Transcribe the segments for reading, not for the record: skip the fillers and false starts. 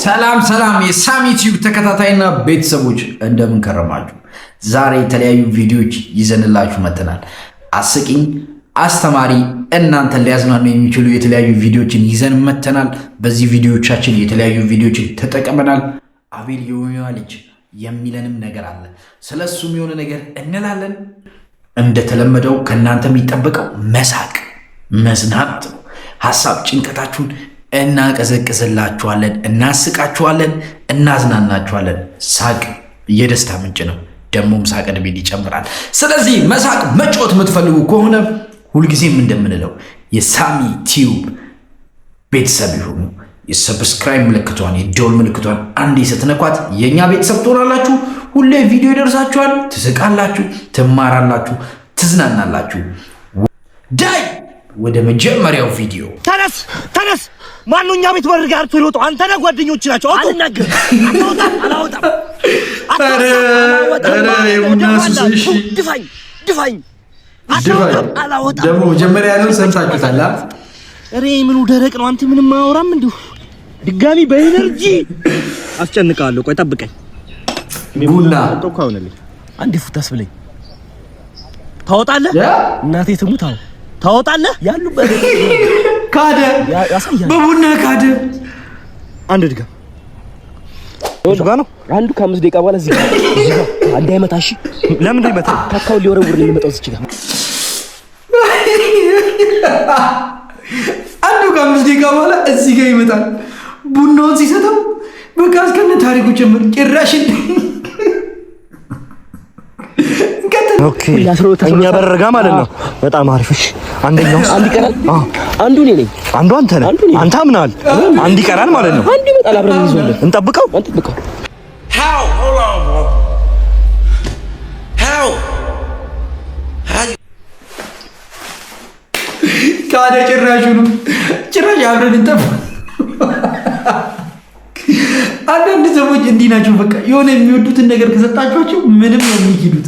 ሰላም የሳሚ ቲዩብ ተከታታይና ቤተሰቦች እንደምን ከረማችሁ? ዛሬ የተለያዩ ቪዲዮዎች ይዘንላችሁ መጥተናል። አስቂኝ፣ አስተማሪ፣ እናንተን ሊያዝናኑ የሚችሉ የተለያዩ ቪዲዮዎችን ይዘን መጥተናል። በዚህ ቪዲዮዎቻችን የተለያዩ ቪዲዮዎችን ተጠቅመናል። አቤል የሆነ ልጅ የሚለንም ነገር አለ። ስለሱም የሆነ ነገር እንላለን። እንደተለመደው ከእናንተ የሚጠበቀው መሳቅ፣ መዝናናት ነው። ሐሳብ ጭንቀታችሁን እናቀዘቅዝላችኋለን፣ እናስቃችኋለን፣ እናዝናናችኋለን። ሳቅ የደስታ ምንጭ ነው። ደሞም ሳቅ ዕድሜን ይጨምራል። ስለዚህ መሳቅ መጫወት የምትፈልጉ ከሆነ ሁልጊዜም እንደምንለው የሳሚ ቲዩብ ቤተሰብ ይሁኑ። የሰብስክራይብ ምልክቷን የደወል ምልክቷን አንዴ ስትነኳት የኛ ቤተሰብ ትሆናላችሁ። ሁሌ ቪዲዮ ይደርሳችኋል። ትስቃላችሁ፣ ትማራላችሁ፣ ትዝናናላችሁ። ዳይ ወደ መጀመሪያው ቪዲዮ ተነስ ማንኛ ቤት በር ጋር ትሮጡ አንተ ነህ ጓደኞች ናቸው። አልናገር አላወጣም ድፋኝ አላወጣም። ደግሞ መጀመሪያ ያለው ሰምታችሁታል። እሬ ምኑ ደረቅ ነው። አንተ ምንም አያወራም። እንዲሁ ድጋሚ በኢነርጂ አስጨንቃለሁ። ቆይ ጠብቀኝ። ቡና ተቆካውነልኝ አንዴ ፉታስ ብለኝ ታወጣለህ። እናቴ ትሙት አው ታወጣለህ። ያሉበት ካደ በቡና ካደ። አንድ ድጋም ወልጋ ነው። አንዱ ከ5 ደቂቃ በኋላ እዚህ ጋር አንድ አይመታ። እሺ ለምን እንደይመታ ታካው ሊወረውር ሊመጣው እዚህ ጋር አንዱ ከ5 ደቂቃ በኋላ እዚህ ጋር ይመጣል። ቡናውን ሲሰጠው በቃ እስከነ ታሪኩ ጭምር ጭራሽ ኦኬ እኛ በረጋ ማለት ነው። በጣም አሪፍ። እሺ አንደኛው አንድ ይቀራል። አንዱ እኔ ነኝ፣ አንዱ አንተ ነህ። አንተ አምናል። አንድ ይቀራል ማለት ነው። አንዱ ይመጣል። አብረን እንይዘዋለን። እንጠብቀው። ካደ ጭራሽ አብረን እንጠብቀው። አንዳንድ ሰዎች እንዲህ ናቸው። በቃ የሆነ የሚወዱትን ነገር ከሰጣችኋቸው ምንም ነው የሚኪዱት።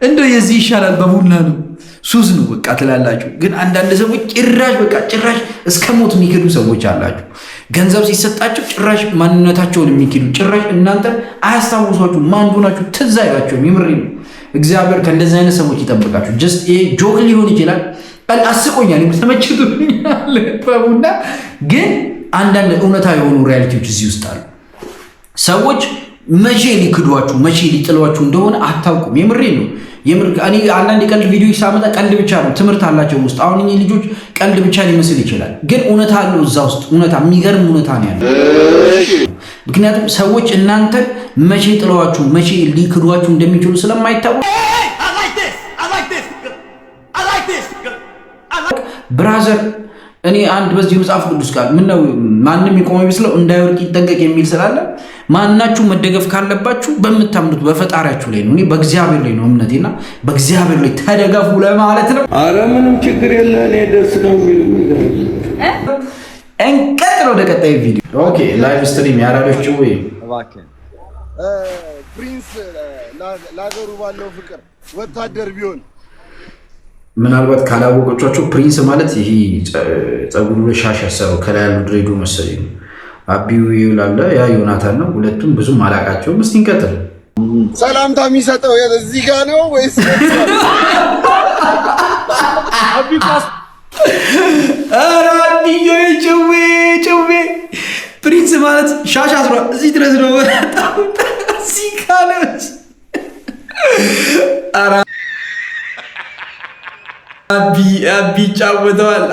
እንደው የዚህ ይሻላል በቡና ነው ሱስ ነው በቃ ትላላችሁ። ግን አንዳንድ ሰዎች ጭራሽ እስከ ሞት የሚክዱ ሰዎች አላችሁ። ገንዘብ ሲሰጣቸው ጭራሽ ማንነታቸውን የሚክዱ፣ ጭራሽ እናንተ አያስታውሷችሁ፣ ማን እንደሆናችሁ ትዝ አይላቸውም። የምሬ ነው። እግዚአብሔር ከእንደዚህ አይነት ሰዎች ይጠብቃችሁ። ጀስት ይሄ ጆክ ሊሆን ይችላል። አስቆኛል፣ ተመችቶኛል በቡና ግን አንዳንድ እውነታ የሆኑ ሪያሊቲዎች እዚህ ውስጥ አሉ። ሰዎች መቼ ሊክዷችሁ መቼ ሊጥሏችሁ እንደሆነ አታውቁም። የምሬ ነው። እኔ አንዳንድ የቀልድ ቪዲዮ ሳመጣ ቀልድ ብቻ ነው፣ ትምህርት አላቸው ውስጥ። አሁን እኚህ ልጆች ቀልድ ብቻ ሊመስል ይችላል፣ ግን እውነታ አለው እዛ ውስጥ። እውነታ፣ የሚገርም እውነታ ነው ያለው። ምክንያቱም ሰዎች እናንተን መቼ ጥለዋችሁ መቼ ሊክዷችሁ እንደሚችሉ ስለማይታወቅ ብራዘር እኔ አንድ በዚህ መጽሐፍ ቅዱስ ቃል ምነው ማንም የቆመ ቢመስለው እንዳይወርቅ ይጠንቀቅ የሚል ስላለ ማናችሁ መደገፍ ካለባችሁ በምታምኑት በፈጣሪያችሁ ላይ ነው። እኔ በእግዚአብሔር ላይ ነው እምነቴና በእግዚአብሔር ላይ ተደገፉ ለማለት ነው። አረ ምንም ችግር የለ። እኔ ደስ ነው የሚል እንቀጥል ወደ ቀጣይ ቪዲዮ። ኦኬ ላይቭ ስትሪም ያራዶች ወይ እባክህ ፕሪንስ ለሀገሩ ባለው ፍቅር ወታደር ቢሆን ምናልባት ካላወቃችሁ ፕሪንስ ማለት ይሄ ጸጉሩ ላይ ሻሽ ያሰረው ከላይ ያለው ድሬዶ መሰለኝ ነው። አቢው ይላል ያ ዮናታን ነው። ሁለቱም ብዙም አላቃቸውም። እስቲ እንቀጥል። ሰላምታ የሚሰጠው እዚህ ጋር ነው ወይስ አቢካስ? አራዲዮ ጭዌ ፕሪንስ ማለት ሻሽ አስሯ እዚህ ድረስ ነው። እዚህ ጋር ነው። አቢ ይጫወተዋል።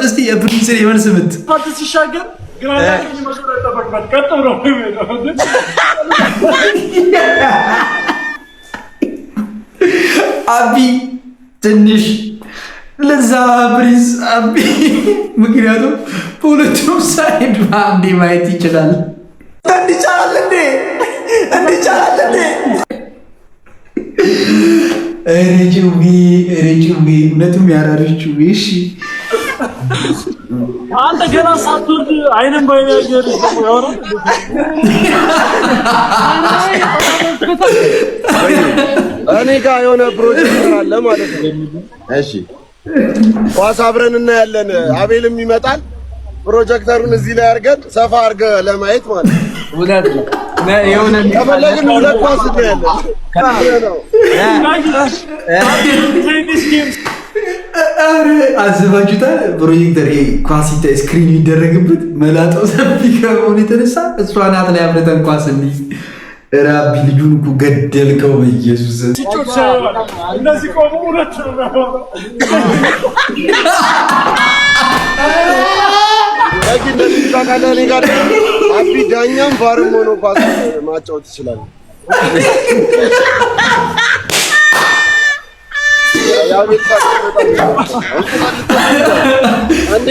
እስቲ የፕሪንስን የመልስ ምት ሲሻገር ግራና መዞር ተፈቅዷል። ቀጥሎ ነው አቢ ትንሽ ለዛ ፕሪንስ አቢ ምክንያቱም በሁለቱም ሳይድ በአንዴ ማየት ይችላል። እንዲቻላል እንዴ ረጅዌ እውነቱም ያራሪች ዌ እሺ አንተ ገና ሳትወርድ አይነን ባይናገር ያወራ እኔ ጋር የሆነ ፕሮጀክት አለ ማለት ነው። እሺ ኳስ አብረን እናያለን። አቤልም ይመጣል። ፕሮጀክተሩን እዚህ ላይ አድርገን ሰፋ አድርገህ ለማየት ማለት ነው። እውነት ነው። የሆነ ከፈለግን ሁለት ኳስ ነው አዘባጁታል። ፕሮጀክተር ኳስ ስክሪን ይደረግበት መላጣው ሰፊ ከመሆኑ የተነሳ እሷ ናት ላይ አብረተን ኳስ እንዲህ ራቢ ልጁን እኮ ገደልከው በኢየሱስ እንደዚህ ቆሞ ሁለት ነው አቢ ዳኛም ቫርም ሆኖ ኳስ ማጫወት ይችላል። አንዴ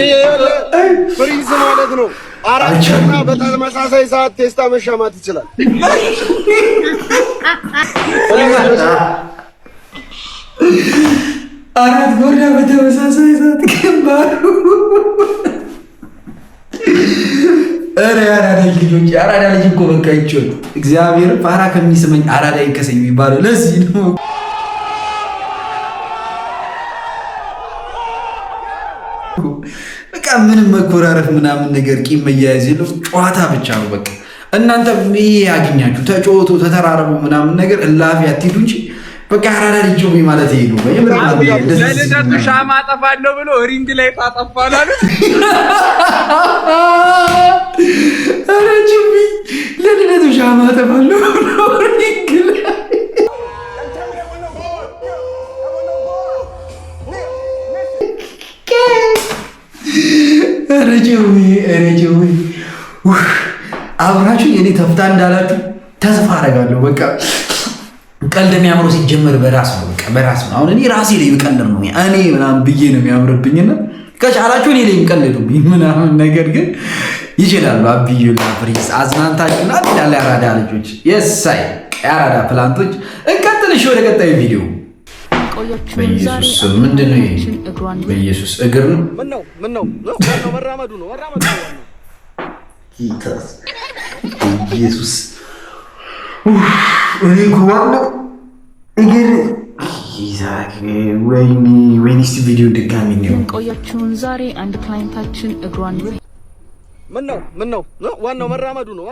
ፍሪዝ ማለት ነው። አራትና በተመሳሳይ ሰዓት ቴስታ መሻማት ይችላል። አራት ጎራ በተመሳሳይ ሰዓት ግንባሩ። ኧረ አራዳ ልጆች፣ አራዳ ልጅ እኮ በቃ ይጮህ እግዚአብሔር ፋራ ከሚስመኝ አራዳ ይከሰኝ የሚባለው ለዚህ ነው። በቃ ምንም መኮራረፍ ምናምን ነገር ቂም መያያዝ የለው፣ ጨዋታ ብቻ ነው በቃ። እናንተ ይሄ ያገኛችሁ ተጫወቱ፣ ተተራረቡ ምናምን ነገር እላፊ አትሂዱ እንጂ በቃ አራዳ ልጅ ማለት ይሄ ነው። ለልደቱ ሻማ አጠፋለሁ ብሎ ሪንግ ላይ ታጠፋል አለ። ኧረ ጅቢ ለልደቱ ሻማ አጠፋለሁ ብሎ ሪንግ ላይ ረጀው አብራችሁ የኔ ተፍታ እንዳላችሁ ተስፋ አደርጋለሁ። በቃ ቀልድ የሚያምረው ሲጀመር በራስ ነው። በቃ በራስ ነው። አሁን እኔ ራሴ ላይ ብቀልድ ነው እኔ ምናምን ብዬ ነው የሚያምርብኝና ከቻላችሁ እኔ ላይ ቀልዱብኝ ምናምን ነገር ግን ይችላሉ። አብዩና ፍሪዝ አዝናንታችሁና ዳላ ያራዳ ልጆች የሳይ ያራዳ ፕላንቶች እንቀጥልሽ ወደ ቀጣዩ ቪዲዮ። በኢየሱስ ምንድን ነው ይሄ? በኢየሱስ እግር ነው። ምን ነው መራመዱ ነው። ኢየሱስ እኔ ጉባለ እግር ወይኔ እስቲ ቪዲዮ ድጋሚ ነው ቆያችሁን። ዛሬ አንድ ክላይንታችን እግሯን ምን ነው ዋናው መራመዱ ነው።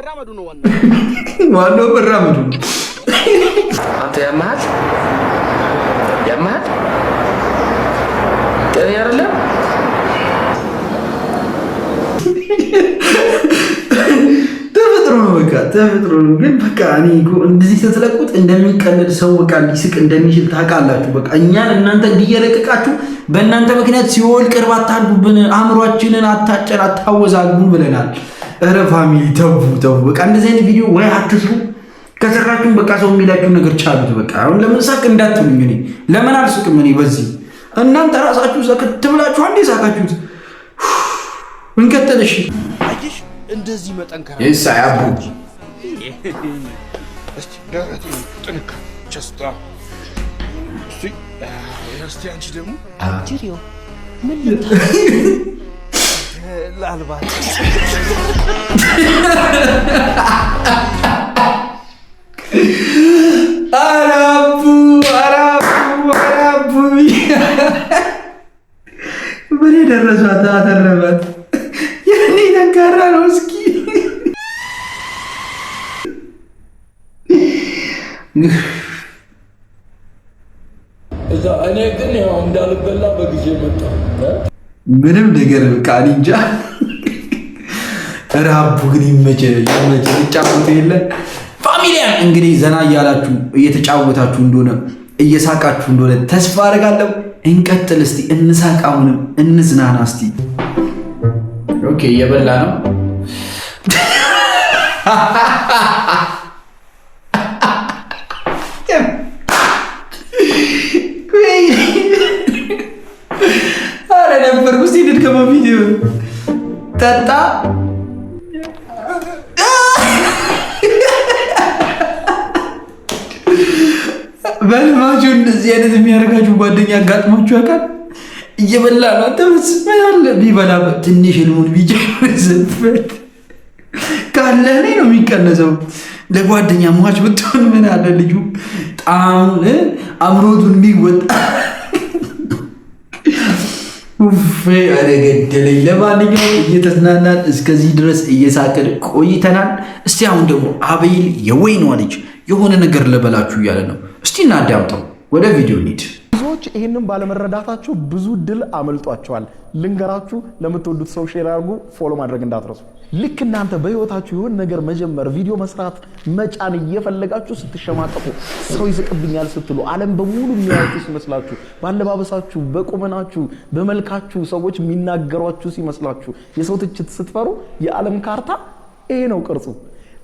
ዋናው መራመዱ ነው። አንተ ያማት ጤና አይደለም። ተፈጥሮ ነው በቃ ተፈጥሮ ነው። ግን በቃ እኔ እንደዚህ ስትለቁት እንደሚቀልድ ሰው በቃ ሊስቅ እንደሚችል ታውቃላችሁ። በቃ እኛን እናንተ እንዲየለቅቃችሁ በእናንተ ምክንያት ሲኦል ቅርብ አታርጉብን፣ አእምሯችንን አታወዛግቡ ብለናል። ኧረ ፋሚሊ ተው በቃ እንደዚህ አይነት ቪዲዮ ወይ አትስሩ። ከሰራችሁም በቃ ሰው የሚላችሁ ነገር ቻሉት። በቃ አሁን ለምን ሳቅ እንዳትሉኝ። እኔ ለምን አልስቅም? እኔ በዚህ እናንተ ራሳችሁ ሰክት ብላችሁ አንዴ ሳቃችሁት። እንቀጥልሽ አይሽ እንደዚህ መጠንከራ ይሳያቡ እስቲ ደረቴ ጥንካ ቸስታ እስቲ አንቺ ደግሞ ጅሪዮ ምን ላልባት አራቡ ምን ደረሷት? አተረባት የኔ ተንካራ ነው። እስኪ እኔ ግን ያው እንዳልበላ በጊዜ መጣ። ምንም ነገር በቃ እንጃ። ራቡ ግን ይመቸ ይጫወቱ የለ ፋሚሊያን። እንግዲህ ዘና እያላችሁ እየተጫወታችሁ እንደሆነ እየሳቃችሁ እንደሆነ ተስፋ አደርጋለሁ። እንቀጥል እስቲ፣ እንሳቃውንም እንዝናና እስቲ። ኦኬ እየበላ ነው። አረ ነበር እስቲ ድድከማ ቪዲዮ ጠጣ በልማችሁ እንደዚህ አይነት የሚያደርጋችሁ ጓደኛ አጋጥሟችሁ ያውቃል? እየበላ ነው ተመስመናል ቢበላ ትንሽ ልሙን ቢጨርስበት ካለ ላይ ነው የሚቀነሰው። ለጓደኛ ሟች ብትሆን ምን አለ ልጁ ጣም አምሮቱን ቢወጣ አረገደለኝ። ለማንኛውም እየተዝናናን እስከዚህ ድረስ እየሳቅን ቆይተናል። እስቲ አሁን ደግሞ አቤል የወይኗ ልጅ የሆነ ነገር ልበላችሁ እያለ ነው። እስቲ እናዳምጠው። ወደ ቪዲዮ እንሂድ። ብዙዎች ይህንን ባለመረዳታቸው ብዙ ድል አመልጧቸዋል። ልንገራችሁ፣ ለምትወዱት ሰው ሼር አድርጉ፣ ፎሎ ማድረግ እንዳትረሱ። ልክ እናንተ በህይወታችሁ የሆነ ነገር መጀመር፣ ቪዲዮ መስራት፣ መጫን እየፈለጋችሁ ስትሸማቀቁ፣ ሰው ይስቅብኛል ስትሉ፣ ዓለም በሙሉ የሚያዩት ሲመስላችሁ፣ ባለባበሳችሁ፣ በቁመናችሁ፣ በመልካችሁ ሰዎች የሚናገሯችሁ ሲመስላችሁ፣ የሰው ትችት ስትፈሩ፣ የዓለም ካርታ ይሄ ነው ቅርጹ።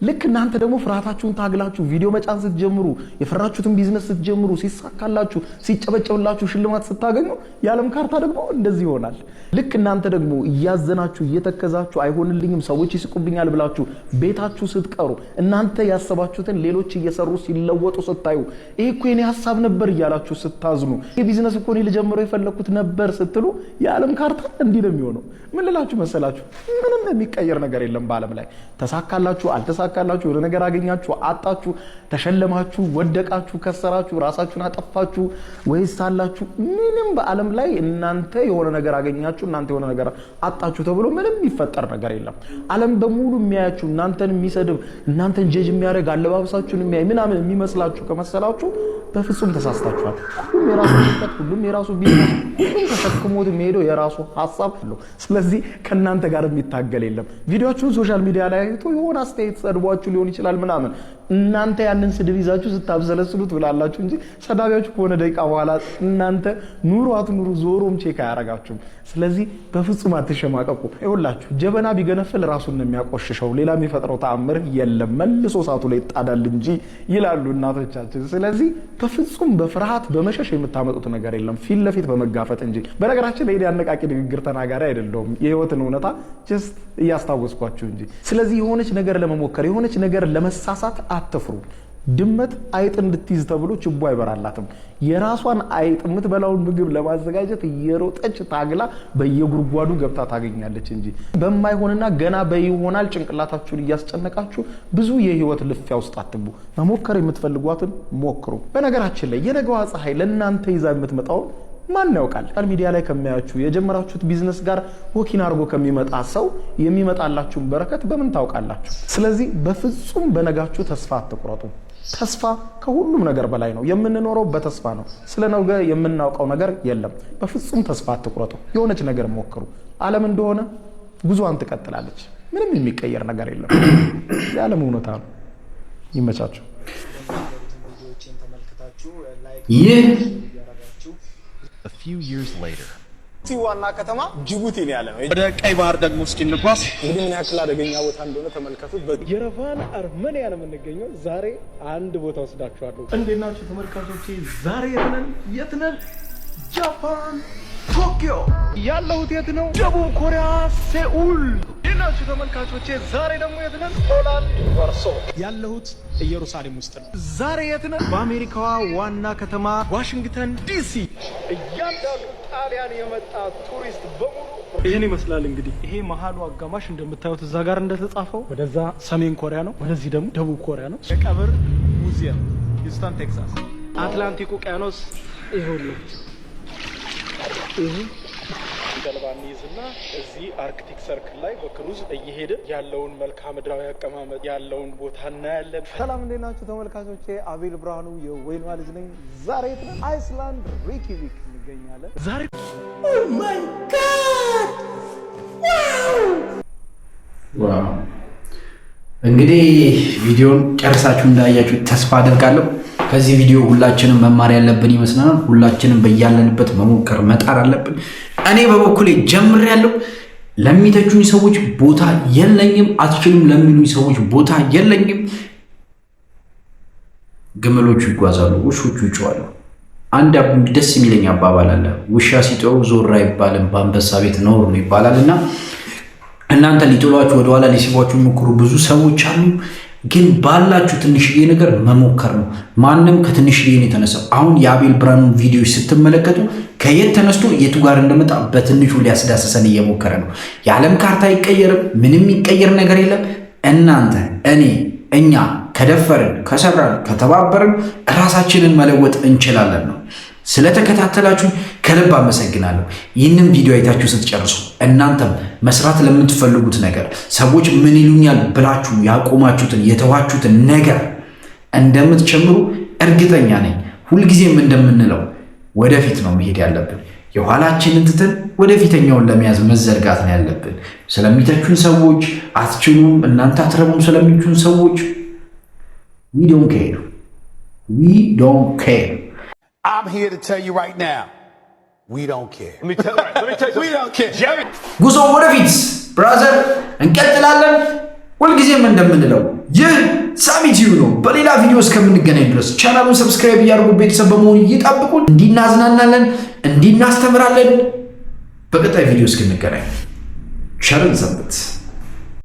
ልክ እናንተ ደግሞ ፍርሃታችሁን ታግላችሁ ቪዲዮ መጫን ስትጀምሩ፣ የፈራችሁትን ቢዝነስ ስትጀምሩ፣ ሲሳካላችሁ፣ ሲጨበጨብላችሁ፣ ሽልማት ስታገኙ የዓለም ካርታ ደግሞ እንደዚህ ይሆናል። ልክ እናንተ ደግሞ እያዘናችሁ እየተከዛችሁ አይሆንልኝም ሰዎች ይስቁብኛል ብላችሁ ቤታችሁ ስትቀሩ፣ እናንተ ያሰባችሁትን ሌሎች እየሰሩ ሲለወጡ ስታዩ፣ ይሄ እኮ የኔ ሐሳብ ነበር እያላችሁ ስታዝኑ፣ ይሄ ቢዝነስ እኮ እኔ ልጀምረው የፈለኩት ነበር ስትሉ የዓለም ካርታ እንዲህ ነው የሚሆነው። ምን ልላችሁ መሰላችሁ? ምንም የሚቀየር ነገር የለም በዓለም ላይ። ተሳካላችሁ አልተሳካላችሁ፣ ወደ ነገር አገኛችሁ አጣችሁ፣ ተሸለማችሁ ወደቃችሁ፣ ከሰራችሁ፣ ራሳችሁን አጠፋችሁ ወይስ አላችሁ፣ ምንም በዓለም ላይ እናንተ የሆነ ነገር አገኛችሁ እናንተ የሆነ ነገር አጣችሁ ተብሎ ምንም የሚፈጠር ነገር የለም። ዓለም በሙሉ የሚያያችሁ እናንተን የሚሰድብ እናንተን ጀጅ የሚያደርግ አለባበሳችሁን የሚያይ ምናምን የሚመስላችሁ ከመሰላችሁ በፍጹም ተሳስታችኋል። ሁሉም የራሱ ጥረት፣ ሁሉም የራሱ ቢዝነስ፣ ሁሉም ተሸክሞት የሚሄደው የራሱ ሐሳብ አለው። ስለዚህ ከናንተ ጋር የሚታገል የለም። ቪዲዮአችሁን ሶሻል ሚዲያ ላይ አይቶ የሆነ አስተያየት ሰድቧችሁ ሊሆን ይችላል ምናምን፣ እናንተ ያንን ስድብ ይዛችሁ ስታብሰለስሉት ብላላችሁ እንጂ ሰዳቢያችሁ ከሆነ ደቂቃ በኋላ እናንተ ኑሩ አትኑሩ ዞሮም ቼክ አያረጋችሁም። ስለዚህ በፍጹም አትሸማቀቁ። ይኸውላችሁ ጀበና ቢገነፍል ራሱን ነው የሚያቆሽሸው፣ ሌላ የሚፈጥረው ተአምር የለም፣ መልሶ እሳቱ ላይ ይጣዳል እንጂ ይላሉ እናቶቻችን። ስለዚህ በፍጹም በፍርሃት በመሸሽ የምታመጡት ነገር የለም፣ ፊት ለፊት በመጋፈጥ እንጂ። በነገራችን ላይ አነቃቂ ንግግር ተናጋሪ አይደለሁም፣ የህይወትን እውነታ ጀስት እያስታወስኳችሁ እንጂ። ስለዚህ የሆነች ነገር ለመሞከር የሆነች ነገር ለመሳሳት አትፍሩ። ድመት አይጥ እንድትይዝ ተብሎ ችቦ አይበራላትም። የራሷን አይጥ የምትበላውን ምግብ ለማዘጋጀት እየሮጠች ታግላ በየጉርጓዱ ገብታ ታገኛለች እንጂ በማይሆንና ገና በይሆናል ጭንቅላታችሁን እያስጨነቃችሁ ብዙ የህይወት ልፊያ ውስጥ አትቡ። መሞከር የምትፈልጓትን ሞክሩ። በነገራችን ላይ የነገዋ ፀሐይ ለእናንተ ይዛ የምትመጣው ማን ያውቃል? ሶሻል ሚዲያ ላይ ከሚያያችሁ የጀመራችሁት ቢዝነስ ጋር ወኪን አድርጎ ከሚመጣ ሰው የሚመጣላችሁን በረከት በምን ታውቃላችሁ? ስለዚህ በፍጹም በነጋችሁ ተስፋ አትቁረጡ። ተስፋ ከሁሉም ነገር በላይ ነው። የምንኖረው በተስፋ ነው። ስለ ነገ የምናውቀው ነገር የለም። በፍጹም ተስፋ አትቁረጡ። የሆነች ነገር ሞክሩ። ዓለም እንደሆነ ጉዞዋን ትቀጥላለች። ምንም የሚቀየር ነገር የለም። የዓለም እውነታ ነው። ይመቻችሁ። ይህ A few years later ዋና ከተማ ጅቡቲ ነው ያለው። ወደ ቀይ ባህር ደግሞ እስኪ እንጓዝ። እንግዲህ ምን ያክል አደገኛ ቦታ እንደሆነ ተመልከቱት። በየረቫን አርሜኒያ ነው የምንገኘው። ዛሬ አንድ ቦታ ወስዳችኋለሁ። እንዴት ናችሁ ተመልካቾቼ? ዛሬ የት ነን? ጃፓን ቶኪዮ። ያለሁት የት ነው? ደቡብ ኮሪያ ሴኡል። እንዴት ናችሁ ተመልካቾቼ? ዛሬ ደግሞ የት ነን? ሆላንድ ዋርሶ። ያለሁት ኢየሩሳሌም ውስጥ ነው። ዛሬ የት ነን? በአሜሪካዋ ዋና ከተማ ዋሽንግተን ዲሲ። እያንዳንዱ ጣሊያን የመጣ ቱሪስት በሙሉ ይሄን ይመስላል። እንግዲህ ይሄ መሃሉ አጋማሽ እንደምታዩት እዛ ጋር እንደተጻፈው ወደዛ ሰሜን ኮሪያ ነው፣ ወደዚህ ደግሞ ደቡብ ኮሪያ ነው። የቀብር ሙዚየም ሂውስተን ቴክሳስ። አትላንቲክ ውቅያኖስ ይሁን ጀልባን ይዝና እዚህ አርክቲክ ሰርክል ላይ በክሩዝ እየሄድን ያለውን መልክዓ ምድራዊ አቀማመጥ ያለውን ቦታ እናያለን። ሰላም እንዴት ናችሁ ተመልካቾቼ? አቤል ብርሃኑ የወይኗ ልጅ ነኝ። ዛሬ አይስላንድ ሪኪቪክ እንገኛለን። ዛሬ ኦ ማይ ጋድ ዋው! እንግዲህ ቪዲዮን ጨርሳችሁ እንዳያችሁ ተስፋ አደርጋለሁ። ከዚህ ቪዲዮ ሁላችንም መማር ያለብን ይመስለናል። ሁላችንም በያለንበት መሞከር መጣር አለብን። እኔ በበኩሌ ጀምሬያለሁ። ለሚተቹኝ ሰዎች ቦታ የለኝም፣ አትችሉም ለሚሉኝ ሰዎች ቦታ የለኝም። ግመሎቹ ይጓዛሉ፣ ውሾቹ ይጮኻሉ። አንድ ደስ የሚለኝ አባባል አለ፣ ውሻ ሲጮህ ዞር አይባልም፣ በአንበሳ ቤት ነውር ነው ይባላልና እናንተ ሊጥሏችሁ ወደኋላ ሊስቧችሁ የሚሞክሩ ብዙ ሰዎች አሉ። ግን ባላችሁ ትንሽዬ ነገር መሞከር ነው። ማንም ከትንሽዬ ነው የተነሳው። አሁን የአቤል ብርሃኑን ቪዲዮዎች ስትመለከቱ ከየት ተነስቶ የቱ ጋር እንደመጣ በትንሹ ሊያስዳሰሰን እየሞከረ ነው። የዓለም ካርታ አይቀየርም። ምንም የሚቀየር ነገር የለም። እናንተ፣ እኛ ከደፈርን፣ ከሰራን፣ ከተባበርን ራሳችንን መለወጥ እንችላለን ነው። ስለተከታተላችሁ ከልብ አመሰግናለሁ። ይህንን ቪዲዮ አይታችሁ ስትጨርሱ እናንተም መስራት ለምትፈልጉት ነገር ሰዎች ምን ይሉኛል ብላችሁ ያቆማችሁትን የተዋችሁትን ነገር እንደምትጨምሩ እርግጠኛ ነኝ። ሁልጊዜም እንደምንለው ወደፊት ነው መሄድ ያለብን። የኋላችንን ትተን ወደፊተኛውን ለመያዝ መዘርጋት ነው ያለብን። ስለሚተቹን ሰዎች አትችሉም፣ እናንተ አትረቡም ስለሚሉን ሰዎች we don't care. I'm here to tell you right now, we don't care. Let me tell you. We don't care. Jerry. ጉዞ ወደፊት ብራዘር፣ እንቀጥላለን። ሁልጊዜም እንደምንለው ይህ ሳሚ ቲዩብ ነው። በሌላ ቪዲዮ እስከምንገናኝ ድረስ ቻናሉን ሰብስክራይብ እያደረጉ ቤተሰብ በመሆን ይጠብቁን። እንዲናዝናናለን፣ እንዲናስተምራለን። በቀጣይ ቪዲዮ እስክንገናኝ ቸርን ሰንብት።